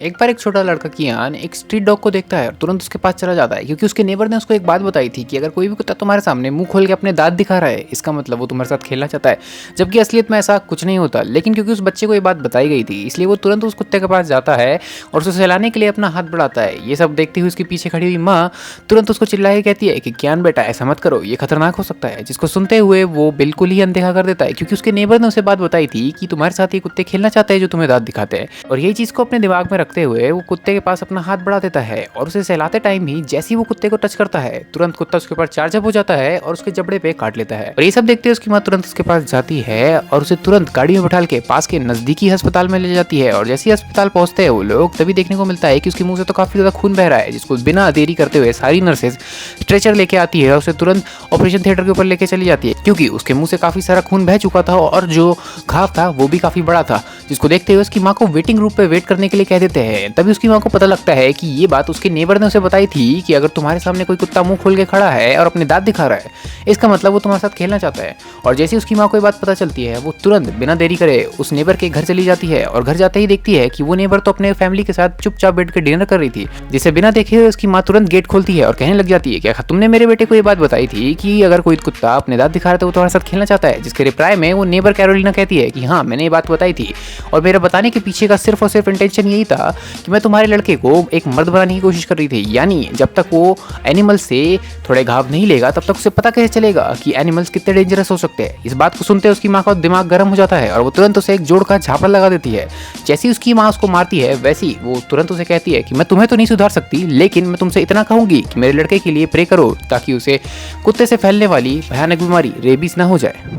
एक बार एक छोटा लड़का कियान एक स्ट्रीट डॉग को देखता है और तुरंत उसके पास चला जाता है क्योंकि उसके नेबर ने उसको एक बात बताई थी कि अगर कोई भी कुत्ता तुम्हारे सामने मुंह खोल के अपने दांत दिखा रहा है इसका मतलब वो तुम्हारे साथ खेलना चाहता है। जबकि असलियत में ऐसा कुछ नहीं होता, लेकिन क्योंकि उस बच्चे को ये बात बताई गई थी इसलिए वो तुरंत उस कुत्ते के पास जाता है और उसे सहलाने के लिए अपना हाथ बढ़ाता है। ये सब देखते हुए उसके पीछे खड़ी हुई माँ तुरंत उसको चिल्ला के कहती है कि कियान बेटा ऐसा मत करो, ये खतरनाक हो सकता है। जिसको सुनते हुए वो बिल्कुल ही अनदेखा कर देता है क्योंकि उसके नेबर ने उसे बात बताई थी कि तुम्हारे साथ ये कुत्ते खेलना चाहते हैं जो तुम्हें दांत दिखाते हैं। और यही चीज को अपने दिमाग में रखते हुए वो कुत्ते के पास अपना हाथ बढ़ा देता है और उसे सहलाते टाइम ही जैसे ही वो कुत्ते को टच करता है तुरंत कुत्ता उसके ऊपर चार्जअप हो जाता है और उसके जबड़े पे काट लेता है। और ये सब देखते हुए उसकी माँ तुरंत उसके पास जाती है और उसे तुरंत गाड़ी में बैठा के पास के नजदीकी अस्पताल में ले जाती है। और जैसे ही अस्पताल पहुंचते हैं वो लोग तभी देखने को मिलता है कि उसके मुंह से तो काफी ज्यादा खून बह रहा है, जिसको बिना देरी करते हुए सारी नर्सेज स्ट्रेचर लेके आती है और उसे तुरंत ऑपरेशन थिएटर के ऊपर लेके चली जाती है क्योंकि उसके मुंह से काफी सारा खून बह चुका था और जो घाव था वो भी काफी बड़ा था। जिसको देखते हुए उसकी माँ को वेटिंग रूम पे वेट करने के लिए कह देते हैं। तभी उसकी माँ को पता लगता है कि ये बात उसके नेबर ने उसे बताई थी कि अगर तुम्हारे सामने कोई कुत्ता मुंह खोल के खड़ा है और अपने दांत दिखा रहा है इसका मतलब वो तुम्हारे साथ खेलना चाहता है। और जैसे उसकी माँ को ये बात पता चलती है वो तुरंत बिना देरी करे उस नेबर के घर चली जाती है और घर जाते ही देखती है कि वो नेबर तो अपने फैमिली के साथ चुपचाप बैठ कर डिनर कर रही थी। जिसे बिना देखे हुए उसकी माँ तुरंत गेट खोलती है और कहने लग जाती है कि तुमने मेरे बेटे को ये बात बताई थी कि अगर कोई कुत्ता अपने दांत दिखा रहा है तो वो तुम्हारे साथ खेलना चाहता है। जिसके रिप्लाई में वो नेबर कैरोलिना कहती है कि हाँ मैंने ये बात बताई थी और मेरा बताने के पीछे का सिर्फ और सिर्फ इंटेंशन यही था कि मैं तुम्हारे लड़के को एक मर्द बनाने की कोशिश कर रही थी। यानी जब तक वो एनिमल से थोड़े घाव नहीं लेगा तब तक उसे पता कैसे चलेगा कि एनिमल्स कितने डेंजरस हो सकते हैं। इस बात को सुनते उसकी माँ का दिमाग गर्म हो जाता है और वो तुरंत उसे एक जोड़ का झापड़ लगा देती है। जैसी उसकी माँ उसको मारती है वैसी वो तुरंत उसे कहती है कि मैं तुम्हें तो नहीं सुधार सकती, लेकिन मैं तुमसे इतना कहूंगी कि मेरे लड़के के लिए प्रे करो ताकि उसे कुत्ते से फैलने वाली भयानक बीमारी रेबीज ना हो जाए।